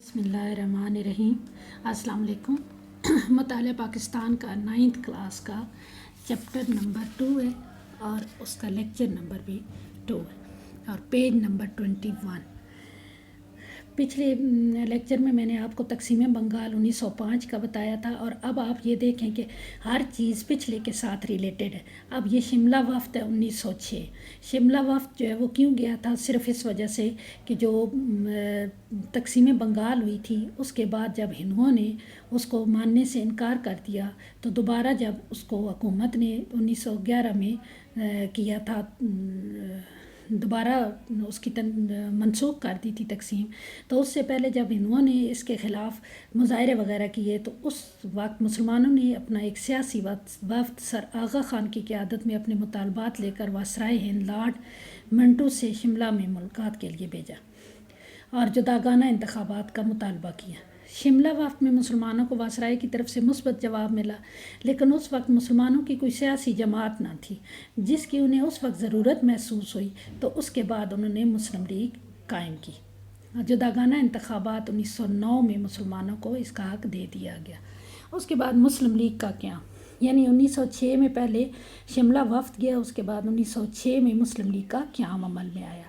بسم اللہ الرحمن الرحیم۔ السلام علیکم۔ مطالعہ پاکستان کا 9th کلاس کا چیپٹر نمبر 2 ہے اور اس کا لیکچر نمبر بھی 2 ہے اور پیج نمبر 21۔ پچھلے لیکچر میں نے آپ کو تقسیم بنگال 1905 کا بتایا تھا اور اب آپ یہ دیکھیں کہ ہر چیز پچھلے کے ساتھ ریلیٹڈ ہے۔ اب یہ شملہ وفد ہے 1906۔ شملہ وفد جو ہے وہ کیوں گیا تھا؟ صرف اس وجہ سے کہ جو تقسیم بنگال ہوئی تھی اس کے بعد جب ہندوؤں نے اس کو ماننے سے انکار کر دیا تو دوبارہ جب اس کو حکومت نے 1911 میں کیا تھا، دوبارہ اس کی منسوخ کر دی تھی تقسیم، تو اس سے پہلے جب ہندوؤں نے اس کے خلاف مظاہرے وغیرہ کیے تو اس وقت مسلمانوں نے اپنا ایک سیاسی وفد سر آغا خان کی قیادت میں اپنے مطالبات لے کر وائسرائے ہند لارڈ منٹو سے شملہ میں ملاقات کے لیے بھیجا اور جداگانہ انتخابات کا مطالبہ کیا۔ شملہ وفد میں مسلمانوں کو وائسرائے کی طرف سے مثبت جواب ملا، لیکن اس وقت مسلمانوں کی کوئی سیاسی جماعت نہ تھی جس کی انہیں اس وقت ضرورت محسوس ہوئی، تو اس کے بعد انہوں نے مسلم لیگ قائم کی۔ جداگانہ انتخابات 1909 میں مسلمانوں کو اس کا حق دے دیا گیا۔ اس کے بعد مسلم لیگ کا قیام، یعنی 1906 میں پہلے شملہ وفد گیا، اس کے بعد 1906 میں مسلم لیگ کا قیام عمل میں آیا۔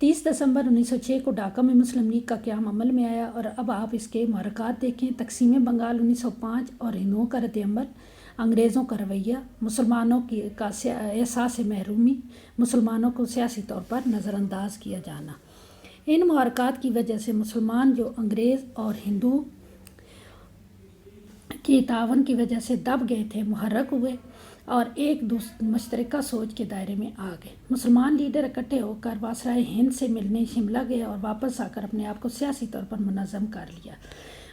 30 دسمبر 1906 کو ڈھاکہ میں مسلم لیگ کا قیام عمل میں آیا اور اب آپ اس کے محرکات دیکھیں۔ تقسیم بنگال 1905 اور ہندوؤں کا رد عمل، انگریزوں کا رویہ، مسلمانوں کا احساس محرومی، مسلمانوں کو سیاسی طور پر نظر انداز کیا جانا۔ ان محرکات کی وجہ سے مسلمان جو انگریز اور ہندو کی تعاون کی وجہ سے دب گئے تھے، محرک ہوئے اور ایک مشترکہ سوچ کے دائرے میں آ گئے۔ مسلمان لیڈر اکٹھے ہو کر وائسرائے ہند سے ملنے شملہ گئے اور واپس آ کر اپنے آپ کو سیاسی طور پر منظم کر لیا۔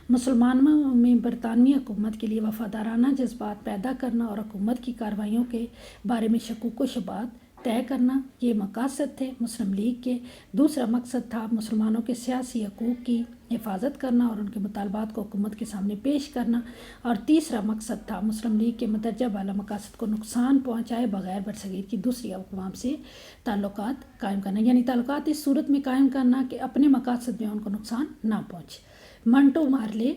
مسلمانوں میں برطانوی حکومت کے لیے وفادارانہ جذبات پیدا کرنا اور حکومت کی کارروائیوں کے بارے میں شکوک و شبہات طے کرنا، یہ مقاصد تھے مسلم لیگ کے۔ دوسرا مقصد تھا مسلمانوں کے سیاسی حقوق کی حفاظت کرنا اور ان کے مطالبات کو حکومت کے سامنے پیش کرنا، اور تیسرا مقصد تھا مسلم لیگ کے مندرجہ بالا مقاصد کو نقصان پہنچائے بغیر برصغیر کی دوسری اقوام سے تعلقات قائم کرنا، یعنی تعلقات اس صورت میں قائم کرنا کہ اپنے مقاصد میں ان کو نقصان نہ پہنچے۔ منٹو مارلے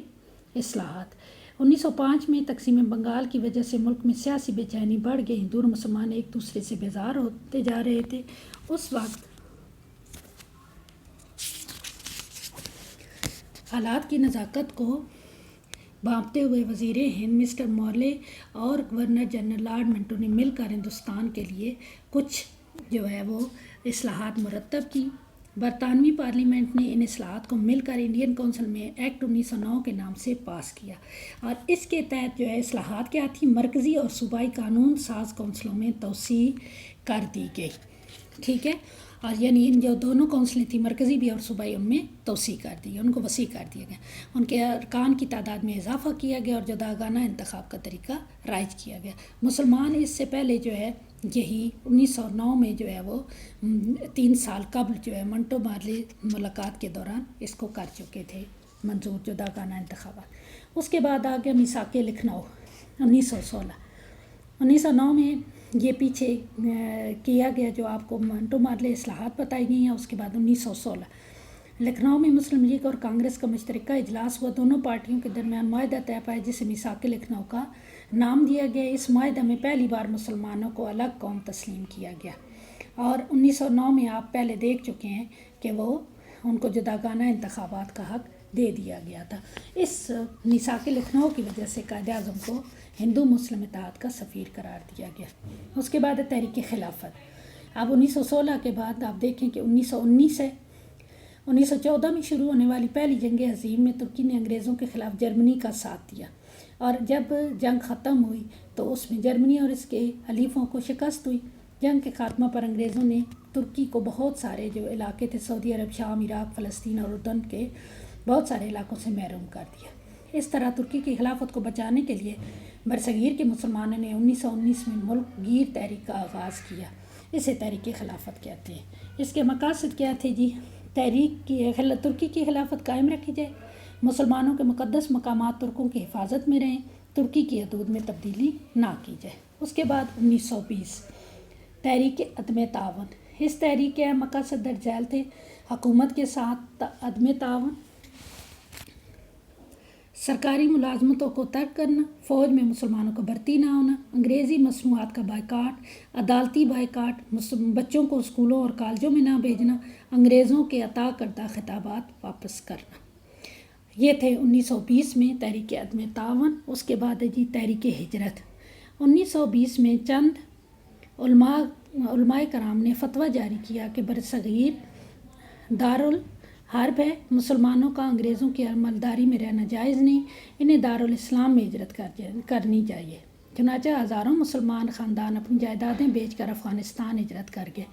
اصلاحات 1905 میں تقسیم بنگال کی وجہ سے ملک میں سیاسی بے چینی بڑھ گئی، ہندو اور مسلمان ایک دوسرے سے بیزار ہوتے جا رہے تھے۔ اس وقت حالات کی نزاکت کو بھانپتے ہوئے وزیر ہند مسٹر مارلے اور گورنر جنرل لارڈ منٹو نے مل کر ہندوستان کے لیے کچھ جو ہے وہ اصلاحات مرتب کی۔ برطانوی پارلیمنٹ نے ان اصلاحات کو مل کر انڈین کونسل میں ایکٹ 1909 کے نام سے پاس کیا اور اس کے تحت جو ہے اصلاحات کیا تھی؟ مرکزی اور صوبائی قانون ساز کونسلوں میں توسیع کر دی گئی، ٹھیک ہے، اور یعنی ان جو دونوں کونسلیں تھیں مرکزی بھی اور صوبائی، ان میں توسیع کر دی، ان کو وسیع کر دیا گیا، ان کے ارکان کی تعداد میں اضافہ کیا گیا اور جداگانہ انتخاب کا طریقہ رائج کیا گیا۔ مسلمان اس سے پہلے جو ہے یہی 1909 میں جو ہے وہ 3 سال قبل جو ہے منٹو مارلے ملاقات کے دوران اس کو کر چکے تھے منظور جداگانہ انتخابات۔ اس کے بعد آ گیا میثاق لکھنؤ 1916۔ 1909 میں یہ پیچھے کیا گیا جو آپ کو منٹو مارلے اصلاحات بتائی گئی ہیں۔ اس کے بعد 1916 لکھنؤ میں مسلم لیگ اور کانگریس کا مشترکہ اجلاس ہوا، دونوں پارٹیوں کے درمیان معاہدہ طے پایا جسے میثاق لکھنؤ کا نام دیا گیا۔ اس معاہدہ میں پہلی بار مسلمانوں کو الگ قوم تسلیم کیا گیا اور 1909 میں آپ پہلے دیکھ چکے ہیں کہ وہ ان کو جداگانہ انتخابات کا حق دے دیا گیا تھا۔ اس میثاق لکھنؤ کی وجہ سے قائد اعظم کو ہندو مسلم اتحاد کا سفیر قرار دیا گیا۔ اس کے بعد تحریک خلافت۔ اب 1916 کے بعد آپ دیکھیں کہ 1919 ہے، 1914 میں شروع ہونے والی پہلی جنگ عظیم میں ترکی نے انگریزوں کے خلاف جرمنی کا ساتھ دیا اور جب جنگ ختم ہوئی تو اس میں جرمنی اور اس کے حلیفوں کو شکست ہوئی۔ جنگ کے خاتمہ پر انگریزوں نے ترکی کو بہت سارے جو علاقے تھے، سعودی عرب، شام، عراق، فلسطین اور اردن کے بہت سارے علاقوں سے محروم کر دیا۔ اس طرح ترکی کی خلافت کو بچانے کے لیے برصغیر کے مسلمانوں نے 1919 میں ملک گیر تحریک کا آغاز کیا، اسے تحریک خلافت کہتے ہیں۔ اس کے مقاصد کیا تھے جی؟ ترکی کی خلافت قائم رکھی جائے، مسلمانوں کے مقدس مقامات ترکوں کی حفاظت میں رہیں، ترکی کی حدود میں تبدیلی نہ کی جائے۔ اس کے بعد 1920 تحریک عدم تعاون۔ اس تحریک کے اہم مقاصد درج ذیل تھے: حکومت کے ساتھ عدم تعاون، سرکاری ملازمتوں کو ترک کرنا، فوج میں مسلمانوں کو بھرتی نہ ہونا، انگریزی مصنوعات کا بائیکاٹ، عدالتی بائیکاٹ، بچوں کو اسکولوں اور کالجوں میں نہ بھیجنا، انگریزوں کے عطا کردہ خطابات واپس کرنا۔ یہ تھے 1920 میں تحریک عدم تعاون۔ اس کے بعد ہے تحریک ہجرت۔ 1920 میں چند علماء کرام نے فتویٰ جاری کیا کہ برصغیر دارالحرب ہے، مسلمانوں کا انگریزوں کی عملداری میں رہنا جائز نہیں، انہیں دارالاسلام میں ہجرت کرنی چاہیے۔ چنانچہ ہزاروں مسلمان خاندان اپنی جائیدادیں بیچ کر افغانستان ہجرت کر گئے۔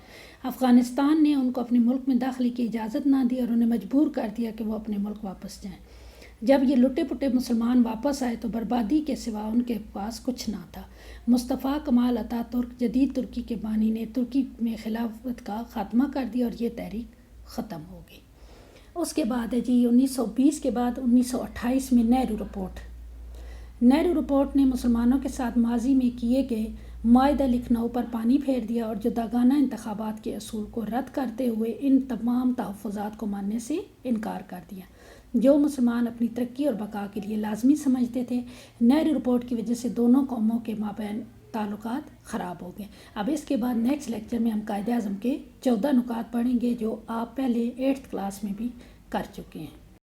افغانستان نے ان کو اپنے ملک میں داخلے کی اجازت نہ دی اور انہیں مجبور کر دیا کہ وہ اپنے ملک واپس جائیں۔ جب یہ لٹے پٹے مسلمان واپس آئے تو بربادی کے سوا ان کے پاس کچھ نہ تھا۔ مصطفیٰ کمال اتا ترک جدید ترکی کے بانی نے ترکی میں خلافت کا خاتمہ کر دیا اور یہ تحریک ختم ہو گئی۔ اس کے بعد ہے 1920 کے بعد 1928 میں نہرو رپورٹ۔ نہرو رپورٹ نے مسلمانوں کے ساتھ ماضی میں کیے گئے معاہدہ لکھنؤ پر پانی پھیر دیا اور جداگانہ انتخابات کے اصول کو رد کرتے ہوئے ان تمام تحفظات کو ماننے سے انکار کر دیا جو مسلمان اپنی ترقی اور بقا کے لیے لازمی سمجھتے تھے۔ نہرو رپورٹ کی وجہ سے دونوں قوموں کے مابین تعلقات خراب ہو گئے۔ اب اس کے بعد نیکسٹ لیکچر میں ہم قائد اعظم کے 14 نکات پڑھیں گے جو آپ پہلے 8th کلاس میں بھی کر چکے ہیں۔